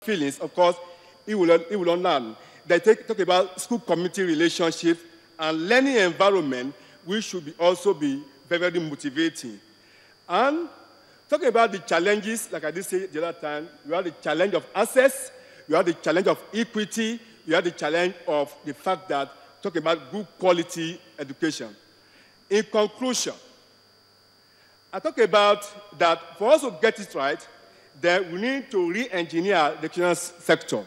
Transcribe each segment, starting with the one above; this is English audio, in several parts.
feelings, of course, it will not learn. They talk about school-community relationships and learning environment, which should also be very, very motivating. And talking about the challenges, like I did say the other time, you have the challenge of access, you have the challenge of equity, you have the challenge of the fact that talking about good quality education. In conclusion, I talk about that for us to get it right, that we need to re-engineer the educational sector.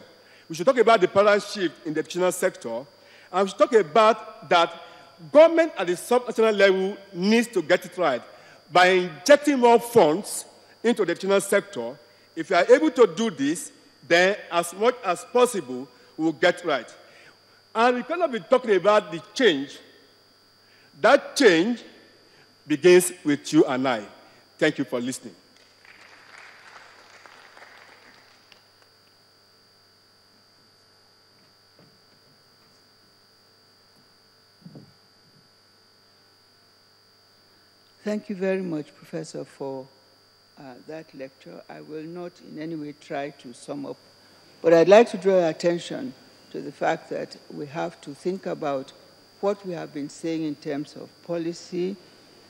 We should talk about the paradigm shift in the educational sector, and we should talk about that government at the sub-national level needs to get it right by injecting more funds into the educational sector. If you are able to do this, then as much as possible, we will get right. And we cannot be talking about the change. That change begins with you and I. Thank you for listening. Thank you very much, Professor, for that lecture. I will not in any way try to sum up, but I'd like to draw your attention to the fact that we have to think about what we have been saying in terms of policy,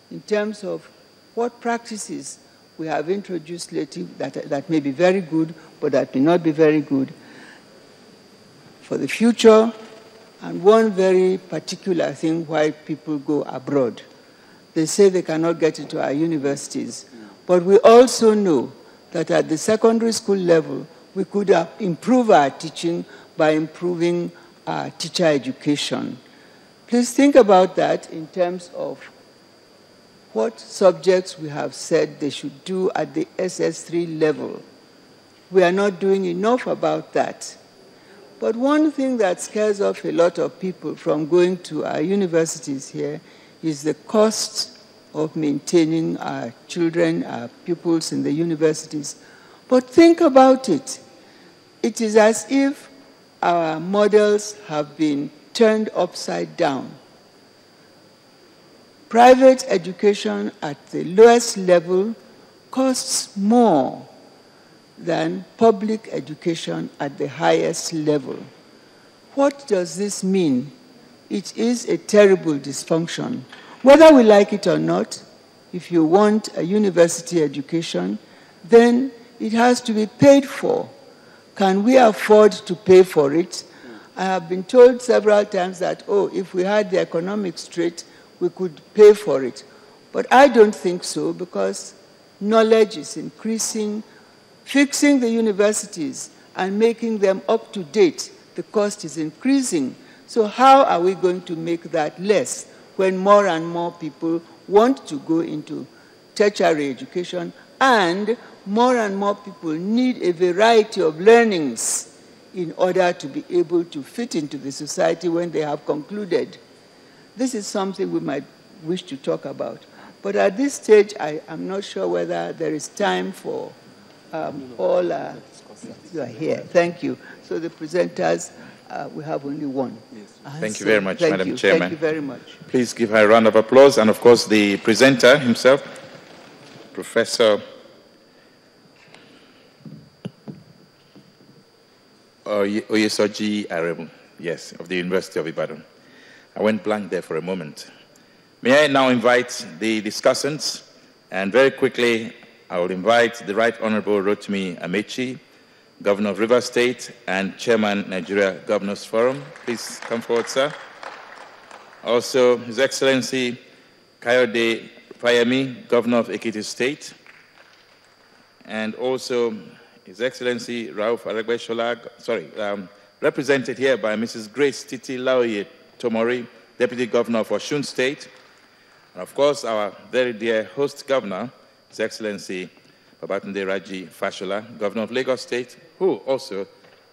in terms of what practices we have introduced lately that may be very good, but that may not be very good for the future, and one very particular thing why people go abroad. They say they cannot get into our universities. But we also know that at the secondary school level, we could improve our teaching by improving our teacher education. Please think about that in terms of what subjects we have said they should do at the SS3 level. We are not doing enough about that. But one thing that scares off a lot of people from going to our universities here is the cost of maintaining our children, our pupils in the universities. But think about it. It is as if our models have been turned upside down. Private education at the lowest level costs more than public education at the highest level. What does this mean? It is a terrible dysfunction. Whether we like it or not, if you want a university education, then it has to be paid for. Can we afford to pay for it? I have been told several times that, oh, if we had the economics straight, we could pay for it. But I don't think so, because knowledge is increasing. Fixing the universities and making them up to date, the cost is increasing. So how are we going to make that less when more and more people want to go into tertiary education, and more people need a variety of learnings in order to be able to fit into the society when they have concluded? This is something we might wish to talk about. But at this stage, I am not sure whether there is time for all you are here. Thank you. So the presenters, we have only one. Yes. Thank you very much, Madam Chairman. Thank you very much. Please give her a round of applause. And of course, the presenter himself, Professor Oyesoji Aremu, yes, of the University of Ibadan. I went blank there for a moment. May I now invite the discussants, and very quickly, I will invite the Right Honorable Rotimi Amechi, Governor of Rivers State and Chairman, Nigeria Governors Forum. Please come forward, sir. Also, His Excellency Kayode Fayemi, Governor of Ekiti State, and also His Excellency Rauf Aregbesola, represented here by Mrs. Grace Titi Laoye Tomori, Deputy Governor of Osun State, and of course, our very dear host governor, His Excellency Babatunde Raji Fashola, Governor of Lagos State, who also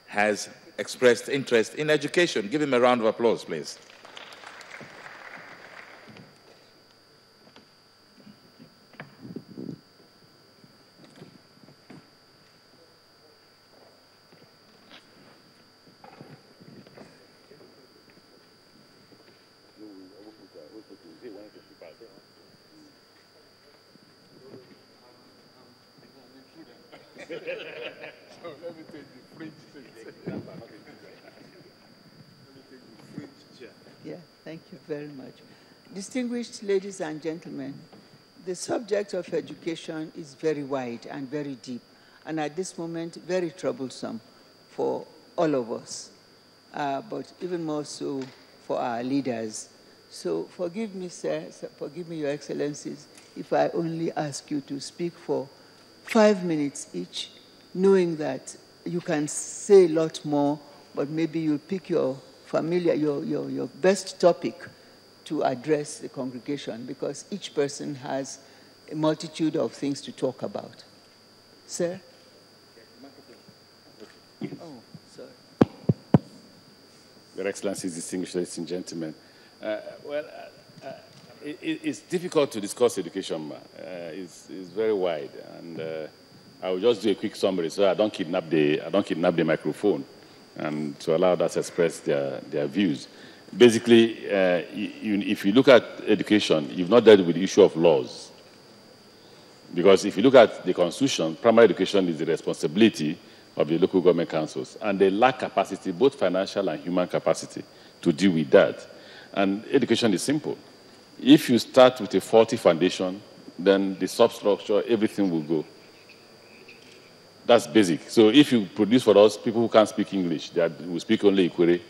has expressed interest in education. Give him a round of applause, please. So let me take the fringe very much. Distinguished ladies and gentlemen, the subject of education is very wide and very deep, and at this moment, very troublesome for all of us, but even more so for our leaders. So forgive me, sir, forgive me, Your Excellencies, if I only ask you to speak for 5 minutes each, knowing that you can say a lot more, but maybe you'll pick your best topic to address the congregation, because each person has a multitude of things to talk about. Sir? Oh, sorry. Your Excellencies, distinguished ladies and gentlemen. It's difficult to discuss education. It's very wide, and I will just do a quick summary so I don't kidnap the microphone, and to allow others to express their views. Basically, if you look at education, you've not dealt with the issue of laws. Because if you look at the Constitution, primary education is the responsibility of the local government councils, and they lack capacity, both financial and human capacity, to deal with that. And education is simple. If you start with a faulty foundation, then the substructure, everything will go. That's basic. So if you produce for us people who can't speak English, that will speak only Ikwere,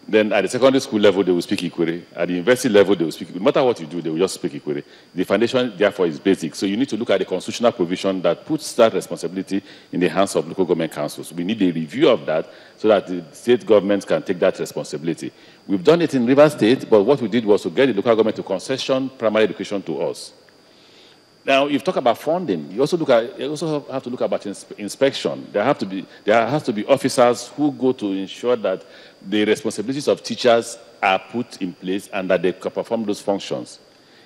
then at the secondary school level, they will speak Ikwere. At the university level, they will speak Ikwere. No matter what you do, they will just speak Ikwere. The foundation, therefore, is basic. So you need to look at the constitutional provision that puts that responsibility in the hands of local government councils. We need a review of that so that the state governments can take that responsibility. We've done it in Rivers State, but what we did was to get the local government to concession primary education to us. Now, you've talked about funding. You also have to look about inspection. There has to be officers who go to ensure that the responsibilities of teachers are put in place and that they can perform those functions.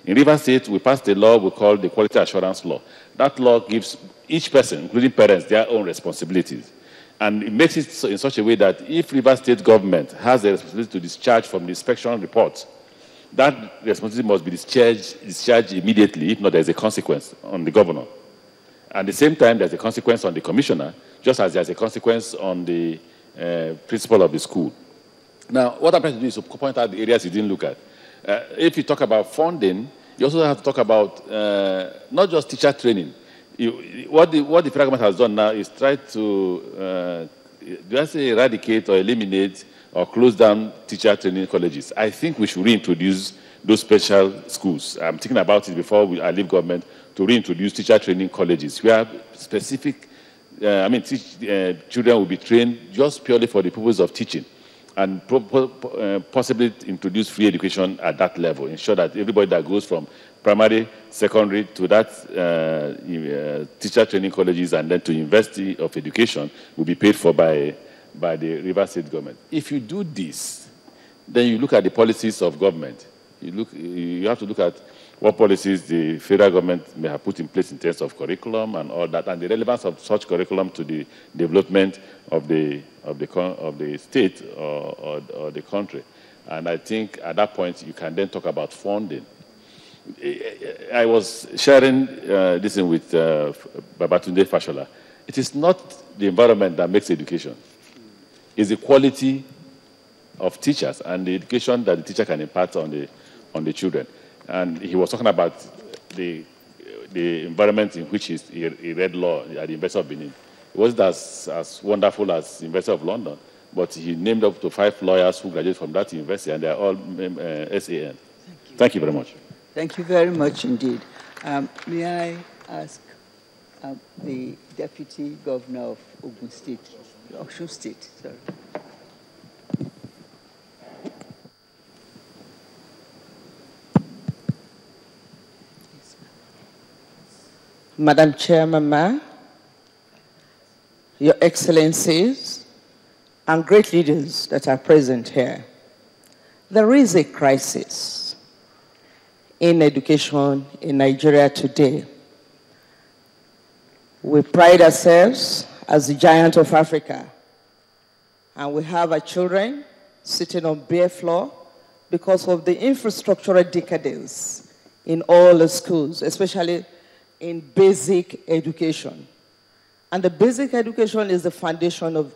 In Rivers State, we passed a law we call the Quality Assurance Law. That law gives each person, including parents, their own responsibilities. And it makes it in such a way that if Rivers State government has the responsibility to discharge from the inspection reports, that responsibility must be discharged immediately. If not, there's a consequence on the governor. At the same time, there's a consequence on the commissioner, just as there's a consequence on the principal of the school. Now, what I'm trying to do is to point out the areas you didn't look at. If you talk about funding, you also have to talk about not just teacher training. What the federal government has done now is try to, just eradicate or eliminate or close down teacher training colleges. I think we should reintroduce those special schools. I'm thinking about it before I leave government, to reintroduce teacher training colleges where specific, children will be trained just purely for the purpose of teaching, and possibly introduce free education at that level. Ensure that everybody that goes from primary, secondary to that teacher training colleges and then to University of Education will be paid for by the Rivers State government. If you do this, then you look at the policies of government. You have to look at what policies the federal government may have put in place in terms of curriculum and all that, and the relevance of such curriculum to the development of the state or the country. And I think at that point you can then talk about funding. I was sharing this with Babatunde Fashola. It is not the environment that makes education. It's the quality of teachers and the education that the teacher can impart on the children. And he was talking about the environment in which he read law at the University of Benin. It wasn't as wonderful as the University of London, but he named up to 5 lawyers who graduated from that university, and they are all SAN. Thank you very much. Thank you very much indeed. May I ask the Deputy Governor of Osun State, sorry. Madam Chairman, Your Excellencies, and great leaders that are present here. There is a crisis in education in Nigeria today. We pride ourselves as the giant of Africa, and we have our children sitting on bare floor because of the infrastructural decadence in all the schools, especially in basic education. And the basic education is the foundation of